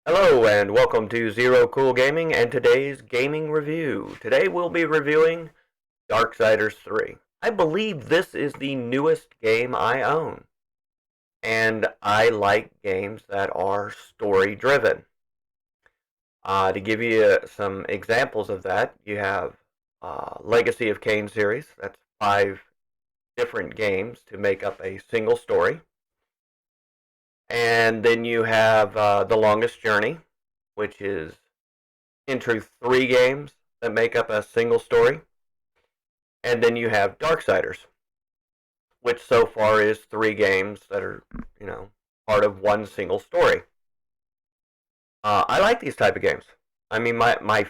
Hello and welcome to Zero Cool Gaming and today's gaming review. Today we'll be reviewing Darksiders 3. I believe this is the newest game I own, and I like games that are story driven. To give you some examples of that, you have Legacy of Kain series. That's 5 different games to make up a single story. And then you have The Longest Journey, which is into 3 games that make up a single story. And then you have Darksiders, which so far is 3 games that are, part of one single story. I like these type of games. I mean, I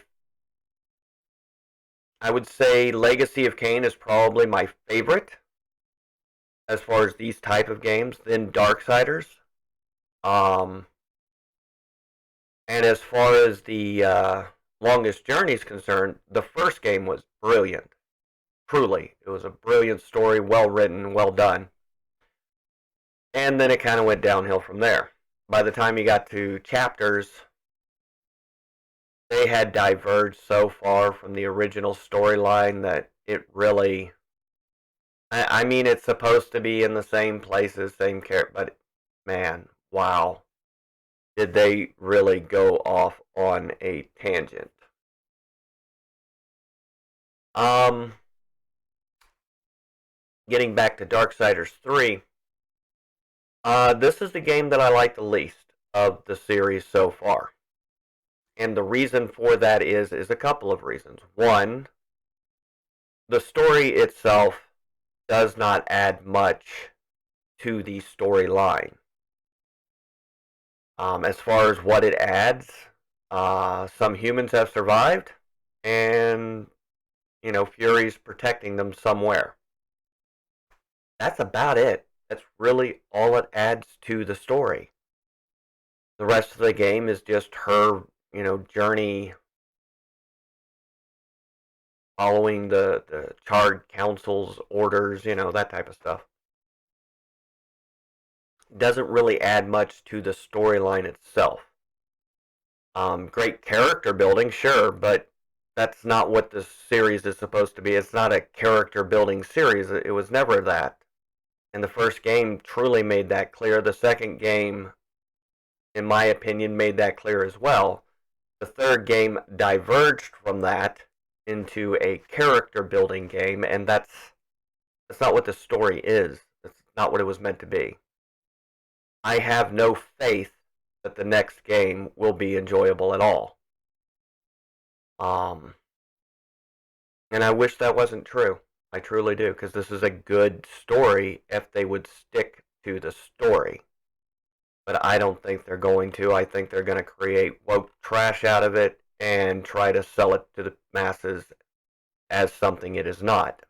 would say Legacy of Kain is probably my favorite as far as these type of games. Then Darksiders. Um, and as far as the Longest Journey is concerned, the first game was brilliant. Truly, it was a brilliant story, well written, well done. And then it kind of went downhill from there. By the time you got to chapters, they had diverged so far from the original storyline that it really. I mean, it's supposed to be in the same places, same character, but man, wow. Did they really go off on a tangent? Um, Getting back to Darksiders 3, this is the game that I like the least of the series so far. And the reason for that is a couple of reasons. One, the story itself does not add much to the storyline. As far as what it adds, some humans have survived, and Fury's protecting them somewhere. That's about it. That's really all it adds to the story. The rest of the game is just her, journey following the Charred Council's orders, that type of stuff. Doesn't really add much to the storyline itself. Great character building, sure, but that's not what this series is supposed to be. It's not a character building series. It was never that. And the first game truly made that clear. The second game, in my opinion, made that clear as well. The third game diverged from that into a character building game, and that's not what the story is. That's not what it was meant to be. I have no faith that the next game will be enjoyable at all. Um, and I wish that wasn't true. I truly do, because this is a good story if they would stick to the story. But I don't think they're going to. I think they're going to create woke trash out of it and try to sell it to the masses as something it is not.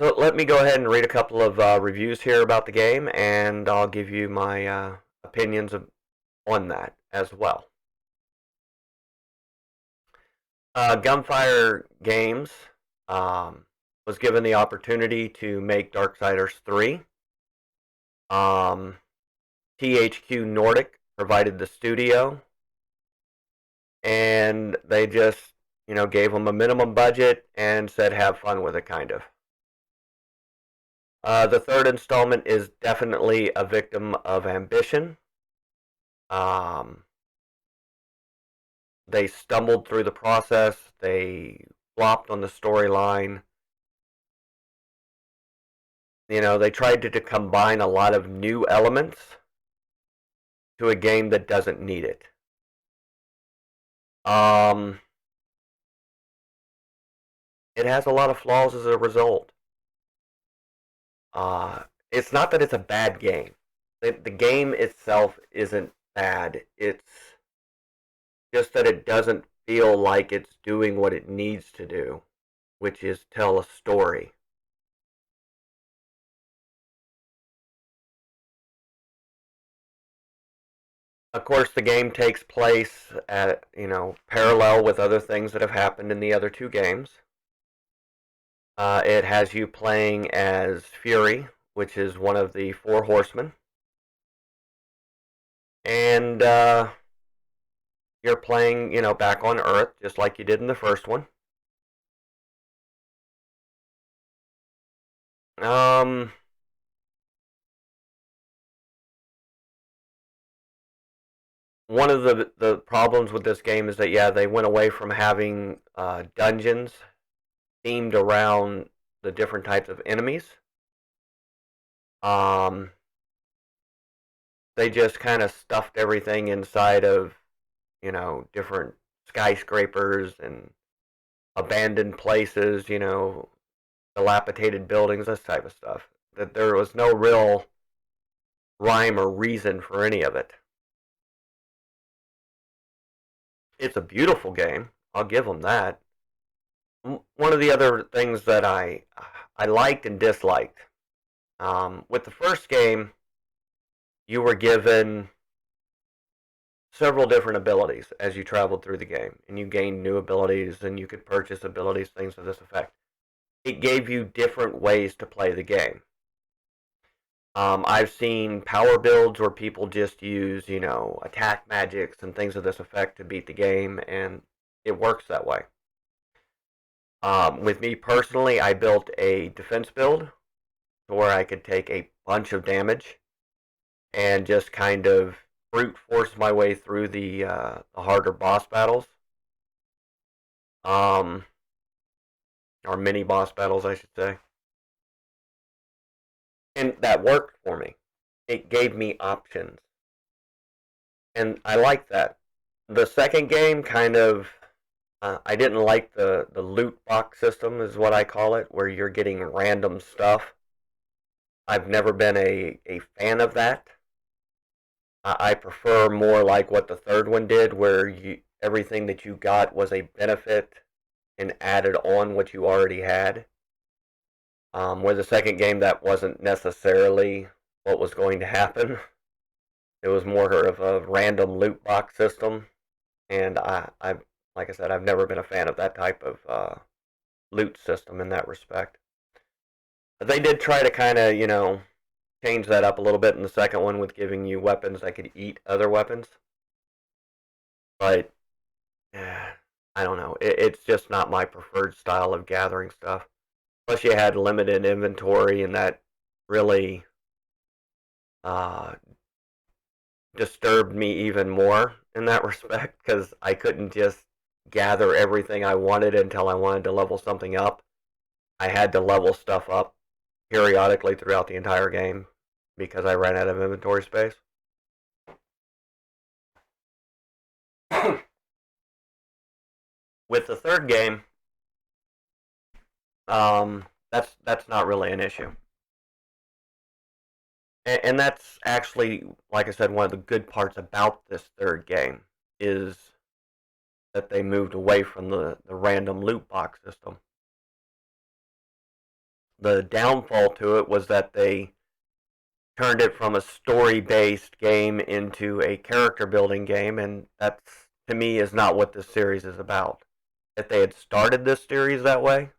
So let me go ahead and read a couple of reviews here about the game, and I'll give you my opinions on that as well. Gunfire Games was given the opportunity to make Darksiders 3. THQ Nordic provided the studio, and they just, gave them a minimum budget and said, have fun with it, kind of. The third installment is definitely a victim of ambition. They stumbled through the process. They flopped on the storyline. They tried to combine a lot of new elements to a game that doesn't need it. It has a lot of flaws as a result. It's not that it's a bad game. The game itself isn't bad. It's just that it doesn't feel like it's doing what it needs to do, which is tell a story. Of course, the game takes place at, parallel with other things that have happened in the other 2 games. It has you playing as Fury, which is one of the 4 horsemen. and you're playing, back on Earth just like you did in the first one. Um, One of the problems with this game is that yeah, they went away from having dungeons themed around the different types of enemies. Um, they just kind of stuffed everything inside of different skyscrapers and abandoned places, dilapidated buildings, this type of stuff. That there was no real rhyme or reason for any of it. It's a beautiful game. I'll give them that. One of the other things that I liked and disliked with the first game, you were given several different abilities as you traveled through the game, and you gained new abilities, and you could purchase abilities, things to this effect. It gave you different ways to play the game. I've seen power builds where people just use, attack magics and things of this effect to beat the game, and it works that way. With me personally, I built a defense build where I could take a bunch of damage and just kind of brute force my way through the harder boss battles, um, or mini boss battles, I should say, and that worked for me. It gave me options, and I like that. The second game kind of I didn't like the loot box system, is what I call it, where you're getting random stuff. I've never been a fan of that. I prefer more like what the third one did, where everything that you got was a benefit and added on what you already had. Where the second game, that wasn't necessarily what was going to happen. It was more of a random loot box system, and like I said, I've never been a fan of that type of loot system in that respect. But they did try to kind of, change that up a little bit in the second one with giving you weapons that could eat other weapons. But I don't know. It's just not my preferred style of gathering stuff. Plus, you had limited inventory, and that really uh, disturbed me even more in that respect because I couldn't just gather everything I wanted until I wanted to level something up. I had to level stuff up periodically throughout the entire game because I ran out of inventory space. With the third game, that's not really an issue, and that's actually, like I said, one of the good parts about this third game is that they moved away from the random loot box system. The downfall to it was that they turned it from a story based game into a character building game, and that's, to me, is not what this series is about. If they had started this series that way,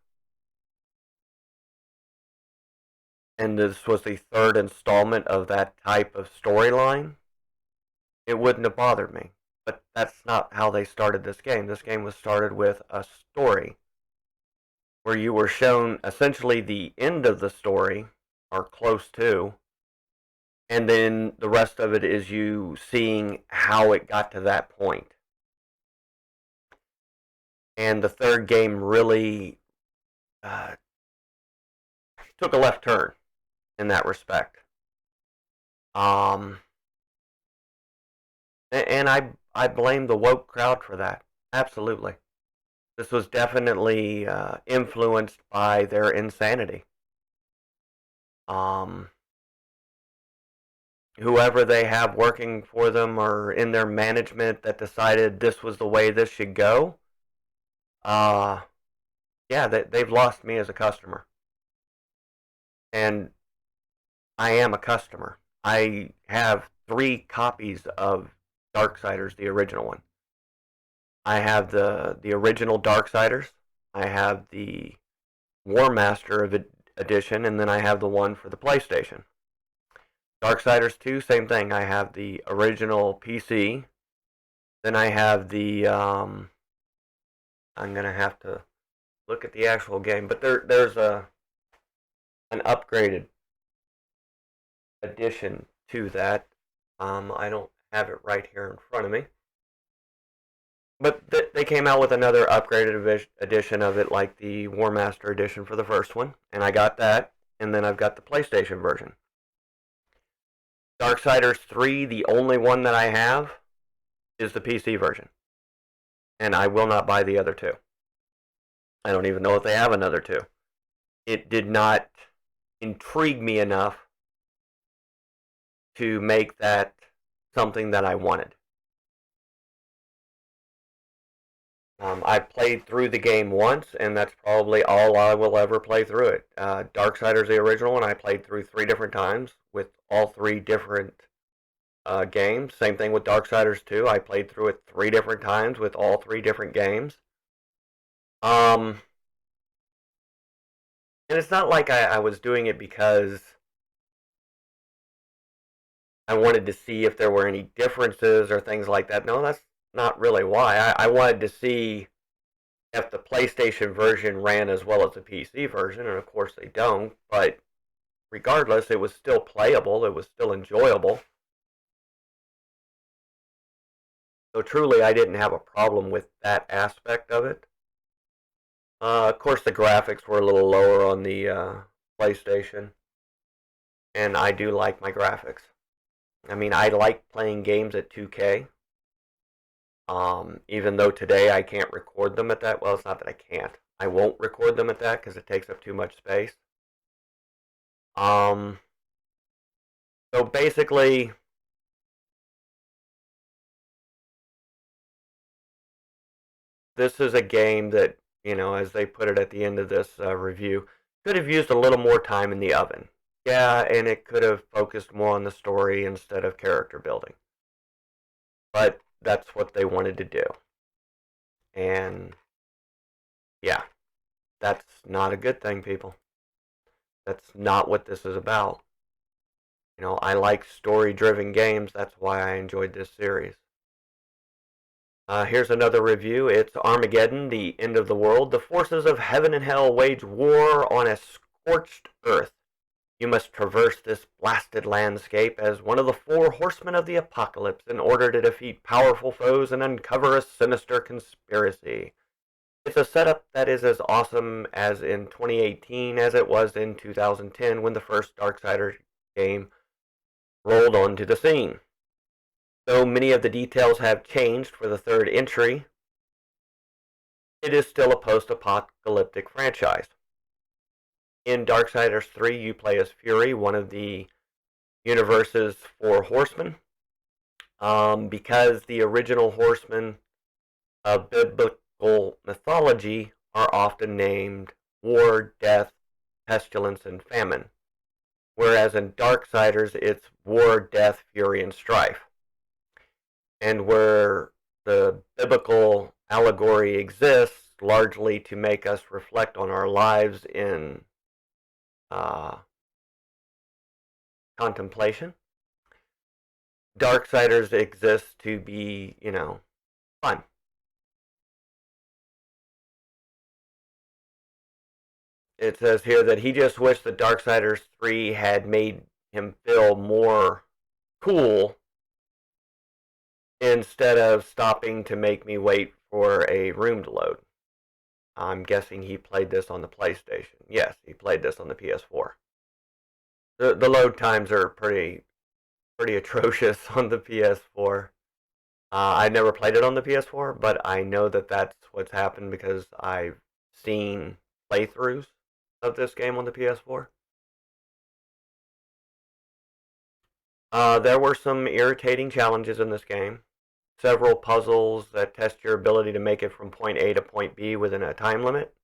and this was the third installment of that type of storyline, it wouldn't have bothered me. But that's not how they started this game. This game was started with a story where you were shown essentially the end of the story, or close to, and then the rest of it is you seeing how it got to that point. And the third game really uh, took a left turn in that respect. Um, and I blame the woke crowd for that. Absolutely, this was definitely influenced by their insanity. Um, Whoever they have working for them or in their management that decided this was the way this should go, uh, yeah, they've lost me as a customer. And I am a customer. I have 3 copies of Darksiders, the original one. I have the original Darksiders. I have the War Master edition, and then I have the one for the PlayStation. Darksiders 2, same thing. I have the original PC. Then I have the, I'm going to have to look at the actual game, but there's an upgraded addition to that. I don't have it right here in front of me. But they came out with another upgraded edition of it, like the War Master edition for the first one, and I got that, and then I've got the PlayStation version. Darksiders 3, the only one that I have, is the PC version, and I will not buy the other two. I don't even know if they have another two. It did not intrigue me enough to make that something that I wanted. I played through the game once, and that's probably all I will ever play through it. Darksiders, the original one, I played through 3 different times with all 3 different games. Same thing with Darksiders 2. I played through it 3 different times with all 3 different games. And it's not like I was doing it because I wanted to see if there were any differences or things like that. No, that's not really why. I wanted to see if the PlayStation version ran as well as the PC version, and of course they don't, but regardless, it was still playable, it was still enjoyable. So truly, I didn't have a problem with that aspect of it. Of course, the graphics were a little lower on the PlayStation, and I do like my graphics. I mean, I like playing games at 2K. Even though today I can't record them at that. Well, it's not that I can't. I won't record them at that because it takes up too much space. Um, so basically, this is a game that, as they put it at the end of this review, could have used a little more time in the oven. Yeah, and it could have focused more on the story instead of character building. But that's what they wanted to do. And yeah, that's not a good thing, people. That's not what this is about. I like story-driven games. That's why I enjoyed this series. Here's another review. It's Armageddon, the end of the world. The forces of heaven and hell wage war on a scorched earth. You must traverse this blasted landscape as one of the 4 horsemen of the apocalypse in order to defeat powerful foes and uncover a sinister conspiracy. It's a setup that is as awesome as in 2018 as it was in 2010 when the first Darksiders game rolled onto the scene. Though many of the details have changed for the third entry, it is still a post-apocalyptic franchise. In Darksiders 3, you play as Fury, one of the universe's 4 horsemen. Because the original horsemen of biblical mythology are often named War, Death, Pestilence, and Famine. Whereas in Darksiders, it's War, Death, Fury, and Strife. And where the biblical allegory exists largely to make us reflect on our lives in contemplation, Darksiders exists to be, fun. It says here that he just wished that Darksiders 3 had made him feel more cool instead of stopping to make me wait for a room to load. I'm guessing he played this on the PlayStation. Yes, he played this on the PS4. The load times are pretty atrocious on the PS4. I never played it on the PS4, but I know that that's what's happened because I've seen playthroughs of this game on the PS4. There were some irritating challenges in this game. Several puzzles that test your ability to make it from point A to point B within a time limit.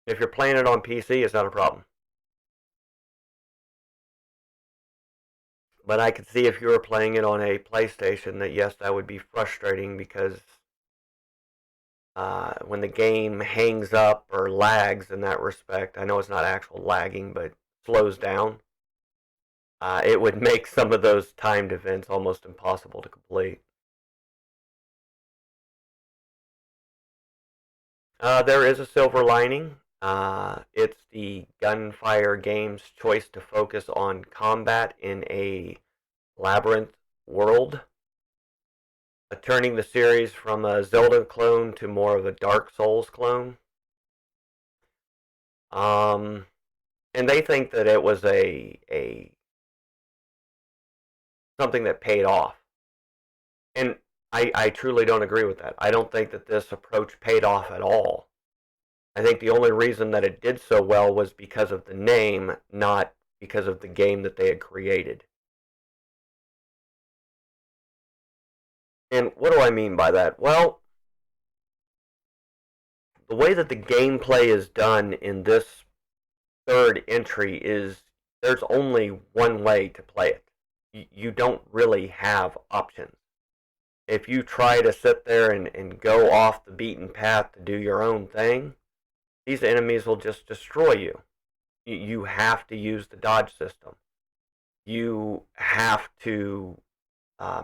If you're playing it on PC, it's not a problem. But I could see if you were playing it on a PlayStation that yes, that would be frustrating because when the game hangs up or lags in that respect. I know it's not actual lagging, but slows down. It would make some of those timed events almost impossible to complete. There is a silver lining. It's the Gunfire game's choice to focus on combat in a labyrinth world, turning the series from a Zelda clone to more of a Dark Souls clone. And they think that it was a something that paid off. And I truly don't agree with that. I don't think that this approach paid off at all. I think the only reason that it did so well was because of the name, not because of the game that they had created. And what do I mean by that? Well, the way that the gameplay is done in this third entry is there's only one way to play it. You don't really have options. If you try to sit there and go off the beaten path to do your own thing, these enemies will just destroy you. You have to use the dodge system. You have to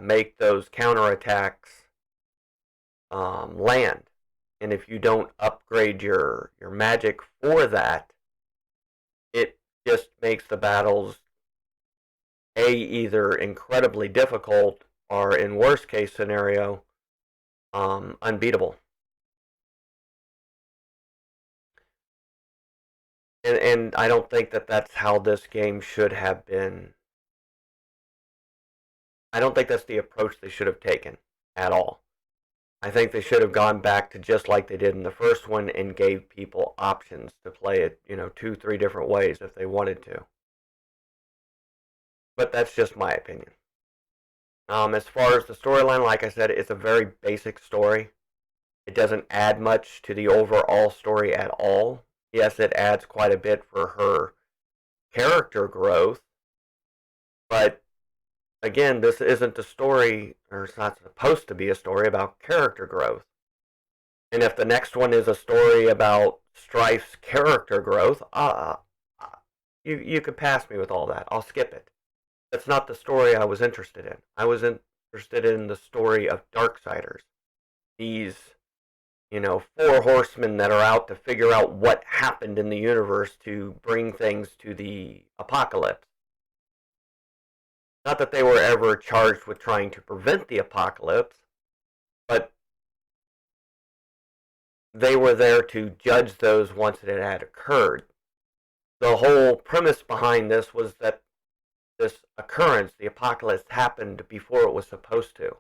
make those counterattacks land. And if you don't upgrade your magic for that, it just makes the battles either incredibly difficult or, in worst case scenario, unbeatable. And I don't think that that's how this game should have been. I don't think that's the approach they should have taken at all. I think they should have gone back to just like they did in the first one and gave people options to play it, 2, 3 different ways if they wanted to. But that's just my opinion. As far as the storyline, like I said, it's a very basic story. It doesn't add much to the overall story at all. Yes, it adds quite a bit for her character growth, but again, this isn't a story, or it's not supposed to be a story about character growth. And if the next one is a story about Strife's character growth, you could pass me with all that. I'll skip it. That's not the story I was interested in. I was interested in the story of Darksiders. These, 4 horsemen that are out to figure out what happened in the universe to bring things to the apocalypse. Not that they were ever charged with trying to prevent the apocalypse, but they were there to judge those once it had occurred. The whole premise behind this was that this occurrence, the apocalypse, happened before it was supposed to.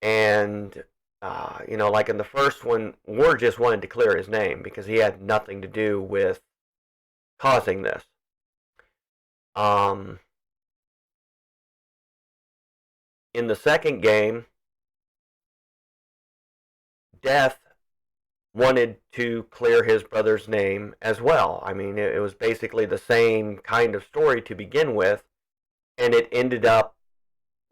And, like in the first one, Ward just wanted to clear his name because he had nothing to do with causing this. In the second game, Death wanted to clear his brother's name as well. I mean, it was basically the same kind of story to begin with, and it ended up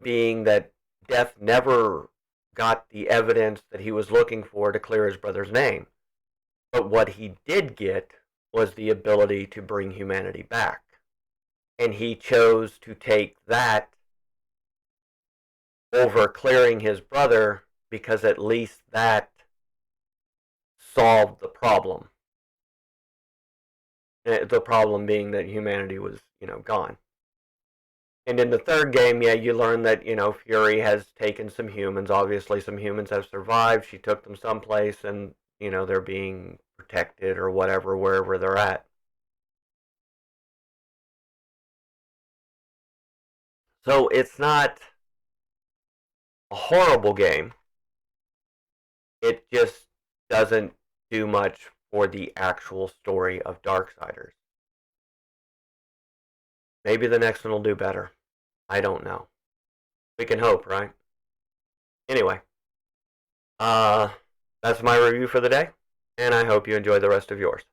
being that Death never got the evidence that he was looking for to clear his brother's name. But what he did get was the ability to bring humanity back. And he chose to take that over clearing his brother because at least that solved the problem. The problem being that humanity was, gone. And in the third game, you learn that, Fury has taken some humans. Obviously, some humans have survived. She took them someplace and, they're being protected or whatever, wherever they're at. So it's not a horrible game. It just doesn't do much for the actual story of Darksiders. Maybe the next one will do better. I don't know. We can hope, right? Anyway, that's my review for the day, and I hope you enjoy the rest of yours.